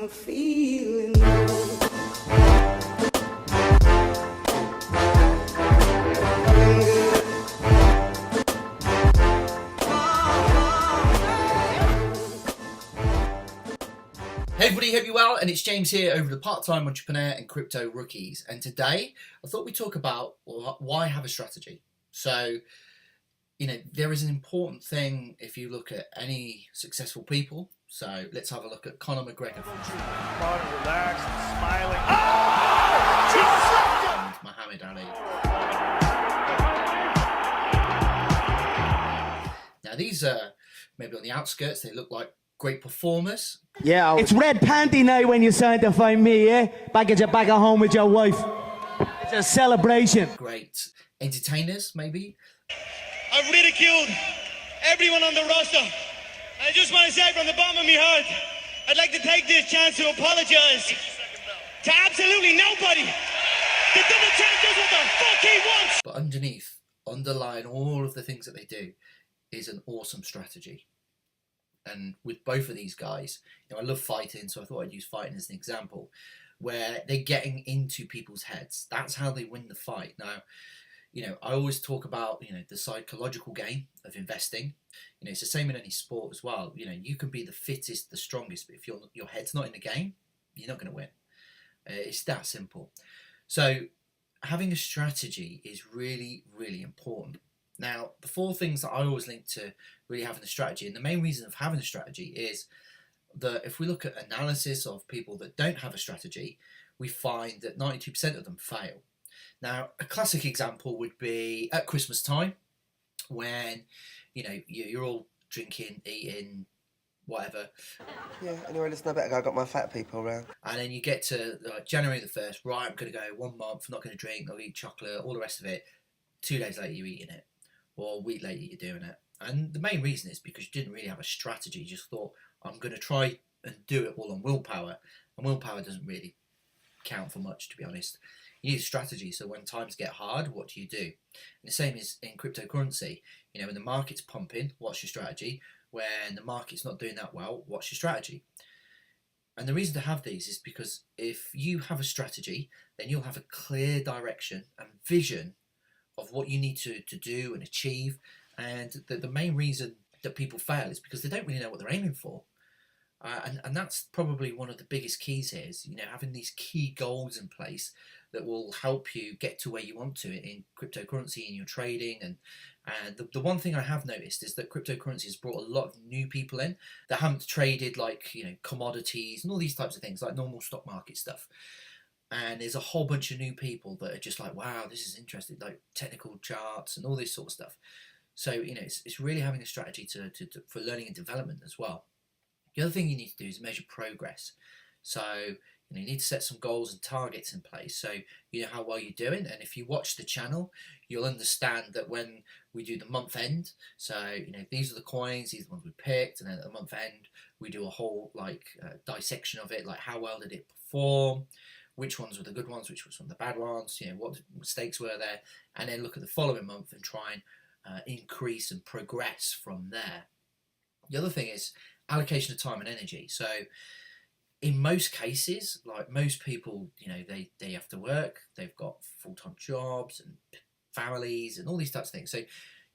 I'm feeling low. Hey everybody, hope you're well, and it's James here over the Part-Time Entrepreneur and Crypto Rookies. And today, I thought we'd talk about why have a strategy. So, there is an important thing if you look at any successful people. So, let's have a look at CONOR MCGREGOR. Relaxed, smiling. And Mohammad Ali. Now, these are maybe on the outskirts, they look like great performers. Yeah, it's red panty night when you sanctify me, yeah? Back at home with your wife. It's a celebration. Great entertainers, maybe. I've ridiculed everyone on the roster. I just want to say from the bottom of my heart, I'd like to take this chance to apologize to absolutely nobody. The double champ does what the fuck he wants. But underlying all of the things that they do is an awesome strategy. And with both of these guys, I love fighting, so I thought I'd use fighting as an example, where they're getting into people's heads. That's how they win the fight. Now, I always talk about, the psychological game of investing. It's the same in any sport as well. You can be the fittest, the strongest, but if your head's not in the game, you're not going to win. It's that simple. So having a strategy is really, really important. Now, the four things that I always link to really having a strategy, and the main reason of having a strategy is that if we look at analysis of people that don't have a strategy, we find that 92% of them fail. Now, a classic example would be at Christmas time when, you're all drinking, eating, whatever. Yeah, anyway, listen, I better go. I got my fat people around. And then you get to January the 1st, right, I'm going to go 1 month, not going to drink, not eat chocolate, all the rest of it. 2 days later, you're eating it. Or a week later, you're doing it. And the main reason is because you didn't really have a strategy. You just thought, I'm going to try and do it all on willpower. And willpower doesn't really count for much, to be honest. You need a strategy. So when times get hard, what do? And the same is in cryptocurrency. When the market's pumping, what's your strategy? When the market's not doing that well, what's your strategy? And the reason to have these is because if you have a strategy, then you'll have a clear direction and vision of what you need to do and achieve. And the main reason that people fail is because they don't really know what they're aiming for. And that's probably one of the biggest keys here is, having these key goals in place that will help you get to where you want to in cryptocurrency, in your trading. And the one thing I have noticed is that cryptocurrency has brought a lot of new people in that haven't traded like, commodities and all these types of things, like normal stock market stuff. And there's a whole bunch of new people that are just like, wow, this is interesting, like technical charts and all this sort of stuff. So, it's really having a strategy for learning and development as well. The other thing you need to do is measure progress. So, you need to set some goals and targets in place so you know how well you're doing. And if you watch the channel, you'll understand that when we do the month end, so, these are the coins, these are the ones we picked, and then at the month end, we do a whole dissection of it, like how well did it perform, which ones were the good ones, which were the bad ones, what mistakes were there, and then look at the following month and try and increase and progress from there. The other thing is allocation of time and energy. So in most cases, like most people, they have to work, they've got full-time jobs and families and all these types of things. So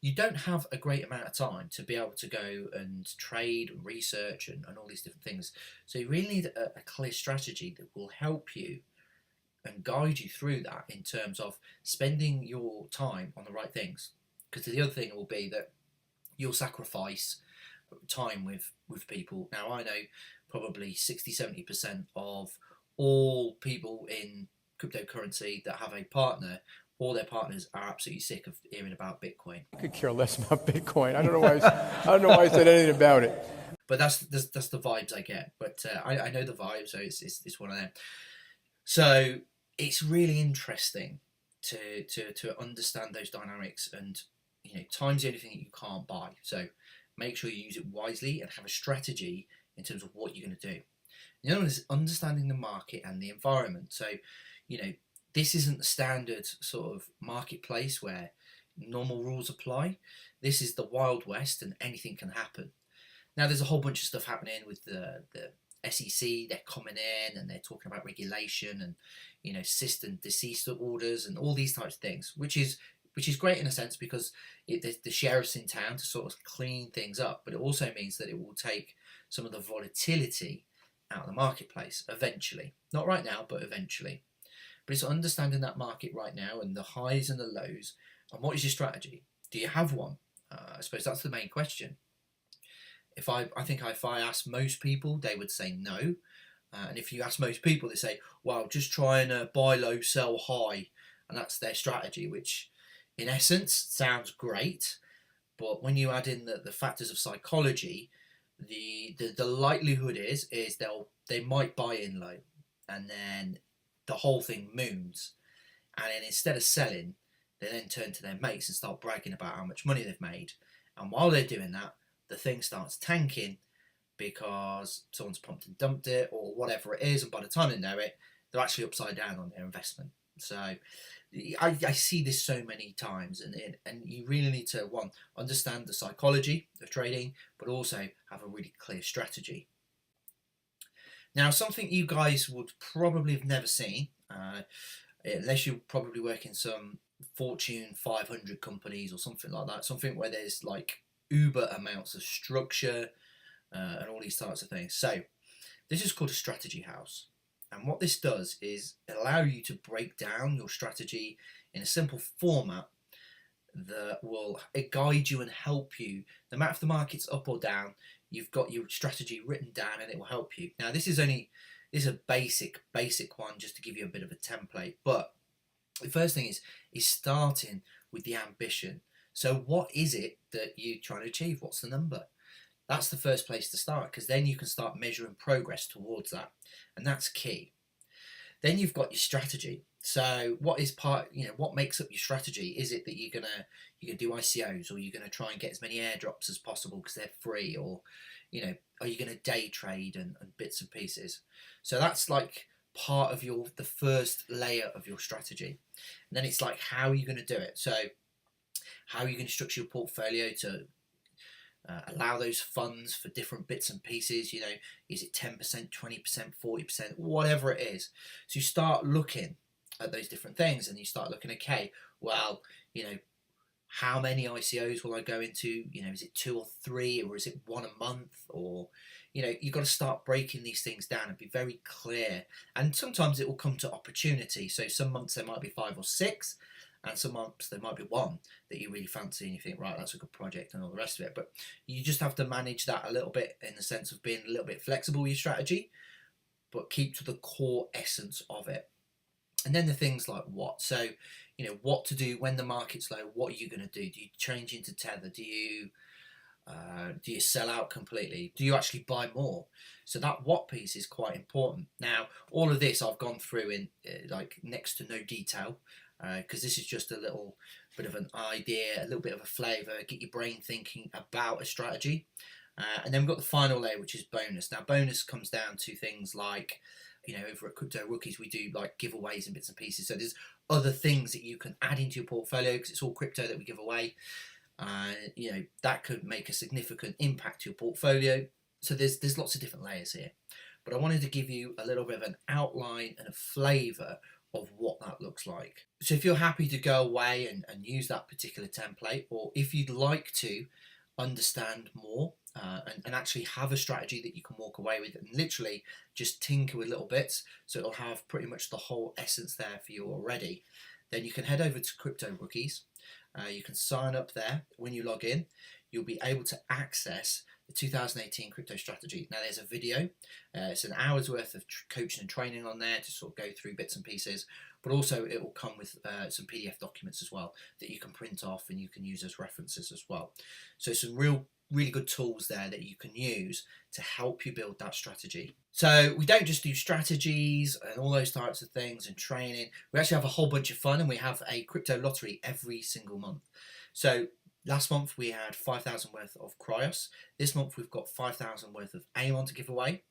you don't have a great amount of time to be able to go and trade and research and all these different things. So you really need a clear strategy that will help you and guide you through that in terms of spending your time on the right things. Because the other thing will be that you'll sacrifice time with people. Now, I know probably 60-70% of all people in cryptocurrency that have a partner, all their partners are absolutely sick of hearing about Bitcoin. I could care less about Bitcoin. I don't know why I said anything about it. But that's the vibes I get. But I know the vibes, so it's one of them. So it's really interesting to understand those dynamics, and time's the only thing that you can't buy. So make sure you use it wisely and have a strategy in terms of what you're going to do. The other one is understanding the market and the environment. So this isn't the standard sort of marketplace where normal rules apply. This is the Wild West and anything can happen. Now, there's a whole bunch of stuff happening with the SEC, they're coming in and they're talking about regulation and, you know, cease and desist orders and all these types of things, which is great in a sense because the sheriff's in town to sort of clean things up, but it also means that it will take some of the volatility out of the marketplace eventually. Not right now, but eventually. But it's understanding that market right now and the highs and the lows, and what is your strategy? Do you have one? I suppose that's the main question. I think if I ask most people, they would say no. And if you ask most people, they say, well, just try and buy low, sell high. And that's their strategy, which in essence sounds great. But when you add in the factors of psychology, the likelihood is they might buy in low, and then the whole thing moons. And then instead of selling, they then turn to their mates and start bragging about how much money they've made. And while they're doing that, the thing starts tanking because someone's pumped and dumped it or whatever it is, and by the time they know it, they're actually upside down on their investment. So I see this so many times, and you really need to, one, understand the psychology of trading, but also have a really clear strategy. Now, something you guys would probably have never seen, unless you probably work in some Fortune 500 companies or something like that, something where there's like uber amounts of structure and all these types of things. So this is called a strategy house, and what this does is allow you to break down your strategy in a simple format that will guide you and help you. No matter if the market's up or down, you've got your strategy written down and it will help you. Now this is a basic one just to give you a bit of a template, but the first thing is starting with the ambition. So what is it that you're trying to achieve? What's the number? That's the first place to start, because then you can start measuring progress towards that, and that's key. Then you've got your strategy. So what makes up your strategy? Is it that you're gonna do ICOs, or you're gonna try and get as many airdrops as possible because they're free, or are you gonna day trade and bits and pieces? So that's like part of the first layer of your strategy. And then it's like, how are you going to do it? So how are you going to structure your portfolio to allow those funds for different bits and pieces? Is it 10%, 20%, 40%, whatever it is? So you start looking at those different things, and you start looking, okay, well, how many ICOs will I go into? Is it 2 or 3, or is it 1 a month? Or, you've got to start breaking these things down and be very clear. And sometimes it will come to opportunity. So some months there might be 5 or 6, and some months there might be 1 that you really fancy and you think, right, that's a good project and all the rest of it. But you just have to manage that a little bit in the sense of being a little bit flexible with your strategy, but keep to the core essence of it. And then the things like what. So, what to do when the market's low. What are you going to do? Do you change into tether? Do you sell out completely? Do you actually buy more? So that what piece is quite important. Now, all of this I've gone through in like next to no detail, because this is just a little bit of an idea, a little bit of a flavour, get your brain thinking about a strategy. And then we've got the final layer, which is bonus. Now, bonus comes down to things like, over at Crypto Rookies, we do like giveaways and bits and pieces. So there's other things that you can add into your portfolio, because it's all crypto that we give away. That could make a significant impact to your portfolio. So there's lots of different layers here. But I wanted to give you a little bit of an outline and a flavour of what that looks like. So if you're happy to go away and use that particular template, or if you'd like to understand more and actually have a strategy that you can walk away with and literally just tinker with little bits, so it'll have pretty much the whole essence there for you already, then you can head over to Crypto Rookies. You can sign up there. When you log in, you'll be able to access the 2018 crypto strategy. Now there's a video, it's an hour's worth of coaching and training on there to sort of go through bits and pieces, but also it will come with some PDF documents as well that you can print off and you can use as references as well. So some really good tools there that you can use to help you build that strategy. So we don't just do strategies and all those types of things and training. We actually have a whole bunch of fun, and we have a crypto lottery every single month. So last month we had 5,000 worth of Cryos. This month we've got 5,000 worth of AMON to give away.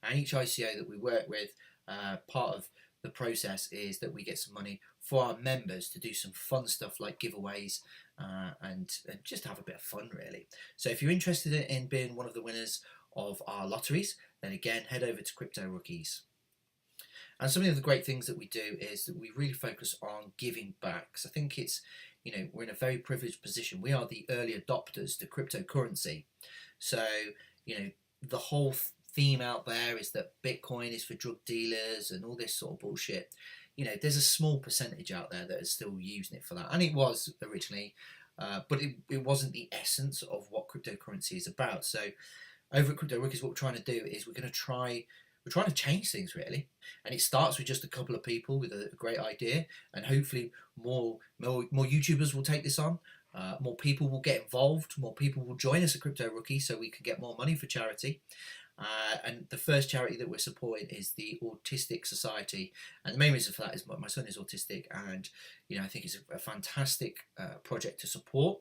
And each ICO that we work with, part of the process is that we get some money for our members to do some fun stuff like giveaways and just have a bit of fun, really. So if you're interested in being one of the winners of our lotteries, then again, head over to Crypto Rookies. And some of the great things that we do is that we really focus on giving back. Because I think it's, we're in a very privileged position. We are the early adopters to cryptocurrency. So, the whole theme out there is that Bitcoin is for drug dealers and all this sort of bullshit. There's a small percentage out there that is still using it for that. And it was originally, but it wasn't the essence of what cryptocurrency is about. So over at Crypto Rookies, what we're trying to do is we're trying to change things really. And it starts with just a couple of people with a great idea, and hopefully more YouTubers will take this on. More people will get involved, more people will join us at Crypto Rookies so we can get more money for charity. And the first charity that we're supporting is the Autistic Society, and the main reason for that is my son is autistic, and I think it's a fantastic project to support.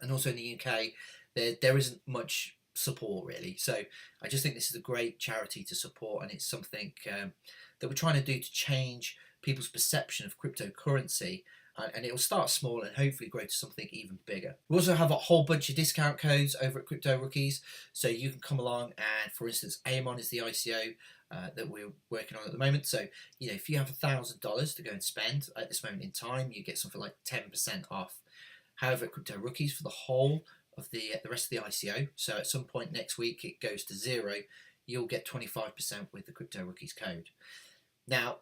And also in the UK there isn't much support really, so I just think this is a great charity to support, and it's something that we're trying to do to change people's perception of cryptocurrency. And it will start small and hopefully grow to something even bigger. We also have a whole bunch of discount codes over at Crypto Rookies, so you can come along and, for instance, AMON is the ICO that we're working on at the moment. So, if you have $1,000 to go and spend at this moment in time, you get something like 10% off. However, at Crypto Rookies, for the whole of the rest of the ICO, so at some point next week it goes to 0, you'll get 25% with the Crypto Rookies code. Now,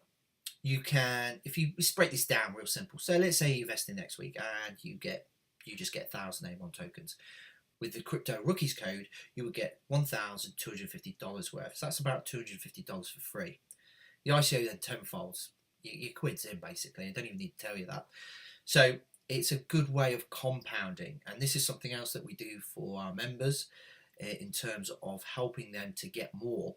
you can, if you break this down real simple, so let's say you invest in next week and you just get 1,000 AMON tokens. With the Crypto Rookies code, you would get $1,250 worth. So that's about $250 for free. The ICO then tenfolds. Your quid's in basically. I don't even need to tell you that. So it's a good way of compounding, and this is something else that we do for our members in terms of helping them to get more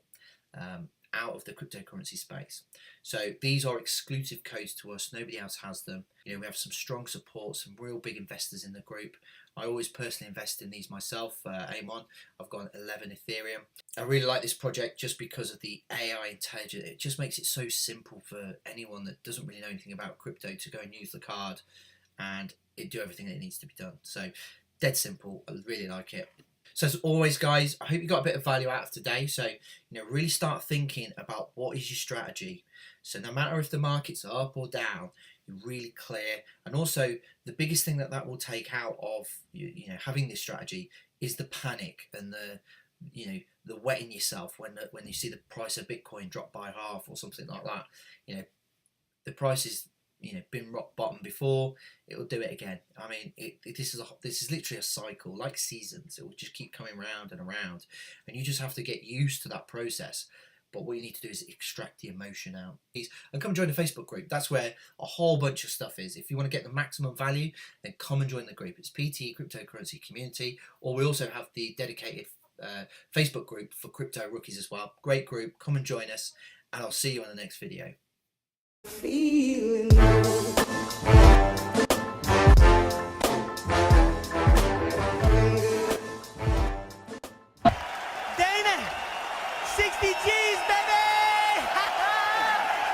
out of the cryptocurrency space. So these are exclusive codes to us. Nobody else has them. We have some strong support, some real big investors in the group. I always personally invest in these myself. AMON, I've got 11 Ethereum. I really like this project just because of the AI intelligence. It just makes it so simple for anyone that doesn't really know anything about crypto to go and use the card and it do everything that it needs to be done. So dead simple. I really like it. So as always, guys, I hope you got a bit of value out of today. So, really start thinking about what is your strategy. So no matter if the market's up or down, you're really clear. And also, the biggest thing that will take out of having this strategy is the panic and the wetting yourself when you see the price of Bitcoin drop by half or something like that. The price is been rock bottom before, it will do it again. I mean, this is literally a cycle, like seasons. It will just keep coming round and around, and you just have to get used to that process. But what you need to do is extract the emotion out. And come join the Facebook group. That's where a whole bunch of stuff is. If you want to get the maximum value, then come and join the group. It's PT Cryptocurrency Community, or we also have the dedicated Facebook group for Crypto Rookies as well. Great group. Come and join us, and I'll see you on the next video. Feeling low.